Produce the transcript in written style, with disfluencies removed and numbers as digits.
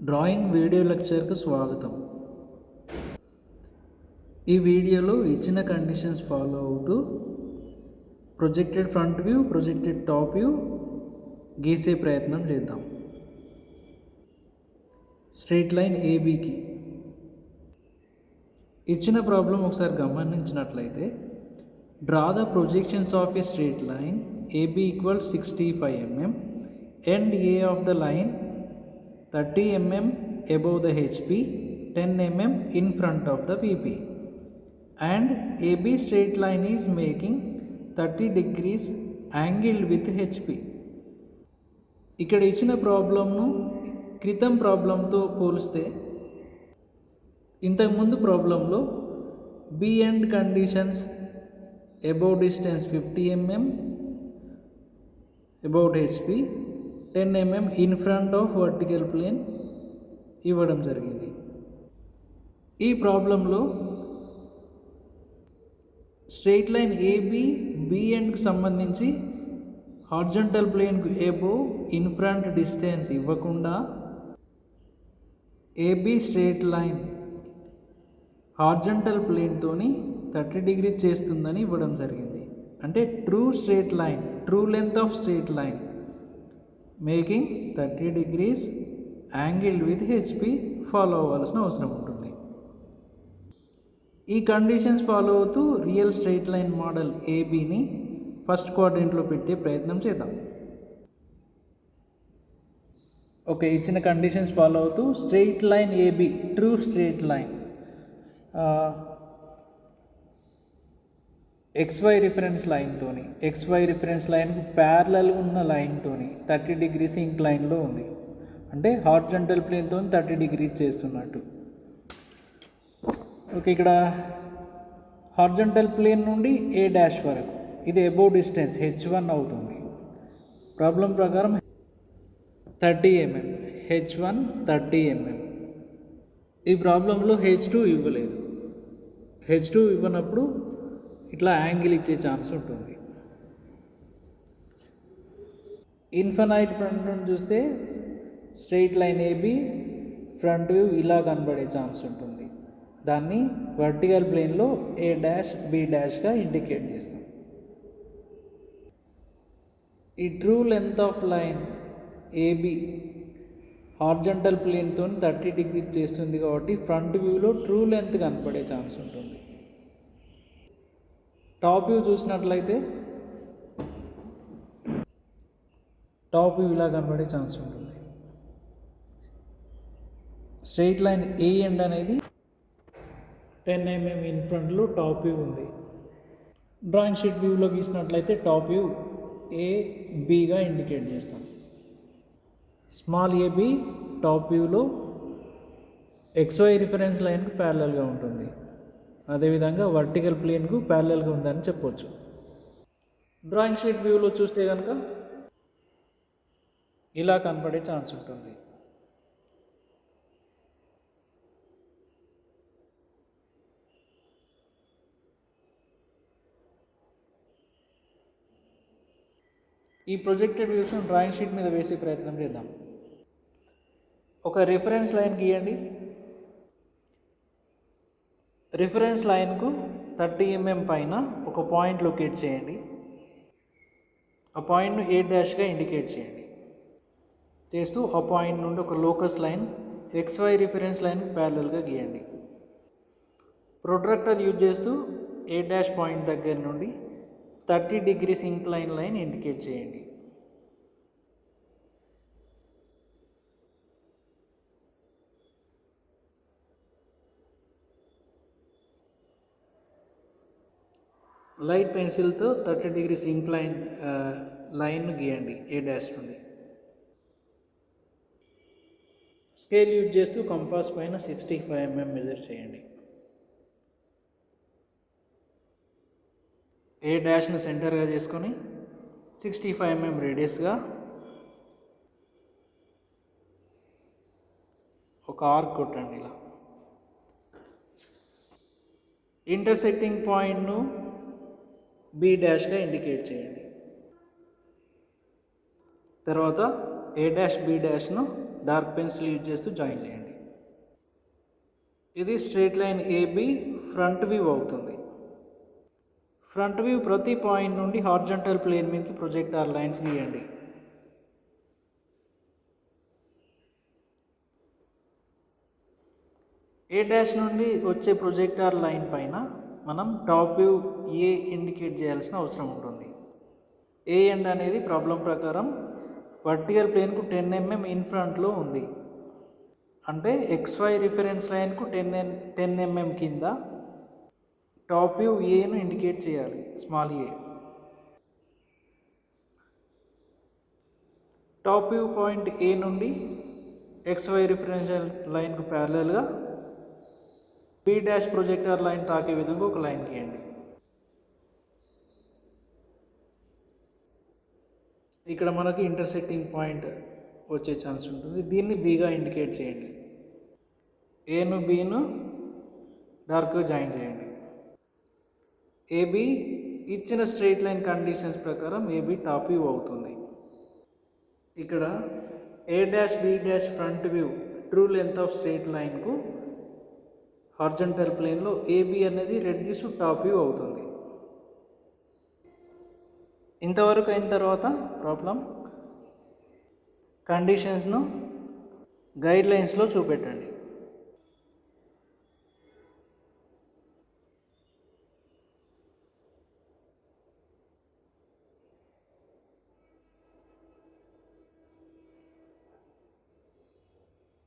Drawing video లెక్చర్కు స్వాగతం. ఈ వీడియోలో ఇచ్చిన కండిషన్స్ ఫాలో అవుతూ projected front view, projected top view గీసే ప్రయత్నం చేద్దాం. స్ట్రెయిట్ లైన్ ఏబీకి ఇచ్చిన ప్రాబ్లం ఒకసారి గమనించినట్లయితే, draw the projections of A straight line AB equal 65 mm and A of the line 30 mm above the HP, 10 mm in front of the VP, and AB straight line is making 30 degrees angled with HP. ఇక్కడ ఇచ్చిన ప్రాబ్లంను క్రితం ప్రాబ్లంతో పోలిస్తే ఇంతకుముందు ప్రాబ్లంలో B and conditions above distance 50 mm about HP, 10 mm in front of vertical plane ఇవ్వడం జరిగింది. ఈ ప్రాబ్లంలో స్ట్రెయిట్ లైన్ ఏబి బి అండ్కి సంబంధించి హార్జంటల్ ప్లేన్కు అబోవ్ ఇన్ ఫ్రంట్ డిస్టెన్స్ ఇవ్వకుండా ఏబి స్ట్రెయిట్ లైన్ హార్జంటల్ ప్లేన్తోని 30 డిగ్రీ చేస్తుందని ఇవ్వడం జరిగింది. అంటే true straight line, true length of straight line making 30 degrees angle with HP follow అవ్వాల్సిన అవసరం ఉంటుంది. ఈ కండిషన్స్ ఫాలో అవుతూ రియల్ స్ట్రెయిట్ లైన్ మోడల్ ఏబీని ఫస్ట్ క్వాడ్రంట్లో పెట్టే ప్రయత్నం చేద్దాం. ఓకే, ఇచ్చిన కండిషన్స్ ఫాలో అవుతూ straight line AB true straight line XY reference లైన్తోని, XY రిఫరెన్స్ లైన్కు ప్యారలల్ ఉన్న లైన్తోని 30 degrees ఇంక్లైన్లో ఉంది. అంటే హార్జంటల్ ప్లేన్తో 30 degrees చేస్తున్నట్టు. ఓకే, ఇక్కడ హార్జంటల్ ప్లేన్ నుండి ఏ డాష్ వరకు ఇది అబోవ్ డిస్టెన్స్ H1 అవుతుంది. ప్రాబ్లం ప్రకారం 30 mm, H1 30 mm. ఈ ప్రాబ్లంలో H2 ఇవ్వలేదు. H2 ఇవ్వనప్పుడు ఇట్లా యాంగిల్ ఇచ్చే ఛాన్స్ ఉంటుంది. ఇన్ఫైనైట్ ఫ్రంట్ నుండి చూస్తే straight line AB front view ఇలా కనబడే ఛాన్స్ ఉంటుంది. దాన్ని వర్టికల్ ప్లేన్లో ఏ డాష్ బి డాష్గా ఇండికేట్ చేస్తాం. ఈ true length of line AB horizontal ప్లేన్తో 30 degrees చేస్తుంది కాబట్టి ఫ్రంట్ వ్యూలో ట్రూ లెంత్ కనపడే ఛాన్స్ ఉంటుంది. టాప్ వ్యూ చూసినట్లయితే టాప్ వ్యూ ఇలా కనబడే ఛాన్స్ ఉంటుంది. స్ట్రెయిట్ లైన్ ఏ ఎండ్ అనేది 10 mm ఇన్ ఫ్రంట్లో టాప్ వ్యూ ఉంది. డ్రాయింగ్ షీట్ వ్యూలో గీసినట్లయితే టాప్ వ్యూ ఏ బిగా ఇండికేట్ చేస్తాం. స్మాల్ ఏబి టాప్ వ్యూలో XY రిఫరెన్స్ లైన్కు ప్యారలల్గా ఉంటుంది. అదేవిధంగా వర్టికల్ ప్లేన్కు ప్యారలల్గా ఉందని చెప్పొచ్చు. డ్రాయింగ్ షీట్ వ్యూలో చూస్తే కనుక ఇలా కనపడే ఛాన్స్ ఉంటుంది. ఈ ప్రొజెక్టెడ్ వ్యూస్ను డ్రాయింగ్ షీట్ మీద వేసే ప్రయత్నం చేద్దాం. ఒక రిఫరెన్స్ లైన్ గీయండి. రిఫరెన్స్ లైన్కు 30 mm పైన ఒక పాయింట్ లొకేట్ చేయండి. ఆ పాయింట్ను ఏ డాష్గా ఇండికేట్ చేయండి. చేస్తూ ఆ పాయింట్ నుండి ఒక లోకస్ లైన్ XY రిఫరెన్స్ లైన్కు ప్యారలల్గా గీయండి. ప్రొట్రాక్టర్ యూజ్ చేస్తూ ఏ డాష్ పాయింట్ దగ్గర నుండి 30 degrees ఇంక్లైన్ లైన్ ఇండికేట్ చేయండి. లైట్ పెన్సిల్తో 30 degrees ఇంక్లైన్ లైన్ గీయండి ఏ డాష్ నుండి. స్కేల్ యూజ్ చేస్తూ కంపాస్ పైన 65 mm మెజర్ చేయండి. ఏ డాష్ను సెంటర్గా చేసుకొని 65 mm రేడియస్గా ఒక ఆర్క్ కొట్టండి. ఇలా ఇంటర్సెక్టింగ్ పాయింట్ను బి డాష్గా ఇండికేట్ చేయండి. తర్వాత ఏ డాష్ బి డాష్ను డార్క్ పెన్సిల్ యూజ్ చేస్తూ జాయిన్ చేయండి. ఇది straight line AB front view అవుతుంది. ఫ్రంట్ వ్యూ ప్రతి పాయింట్ నుండి హార్జంటల్ ప్లేన్ మీదకి ప్రొజెక్టార్ లైన్స్ గీయండి. ఏ డాష్ నుండి వచ్చే ప్రొజెక్టార్ లైన్ పైన మనం టాప్ వ్యూ ఏ ఇండికేట్ చేయాల్సిన అవసరం ఉంటుంది. ఏ ఎండ్ అనేది ప్రాబ్లం ప్రకారం వర్టికల్ ప్లేన్కు 10 mm ఇన్ ఫ్రంట్లో ఉంది. అంటే XY రిఫరెన్స్ లైన్కు 10 mm కింద టాప్ వ్యూ ఏను ఇండికేట్ చేయాలి, స్మాల్ ఏ. టాప్ వ్యూ పాయింట్ ఏ నుండి XY రిఫరెన్స్ లైన్కు ప్యారలల్గా బి డాష్ ప్రొజెక్టర్ లైన్ తాకే విధంగా ఒక లైన్ గీయండి. ఇక్కడ మనకి ఇంటర్సెక్టింగ్ పాయింట్ వచ్చే ఛాన్స్ ఉంటుంది. దీన్ని బీగా ఇండికేట్ చేయండి. ఏను బీను డార్క్గా జాయిన్ చేయండి. ఏబి ఇచ్చిన స్ట్రైట్ లైన్ కండిషన్స్ ప్రకారం ఏబి టాప్ వ్యూ అవుతుంది. ఇక్కడ A dash B dash front view true length of straight లైన్కు హార్జంటల్ ప్లేన్లో ఏబి అనేది రెడ్యూస్ టాప్ వ్యూ అవుతుంది. ఇంతవరకు అయిన తర్వాత ప్రాబ్లం కండిషన్స్ను గైడ్ లైన్స్లో చూపెట్టండి.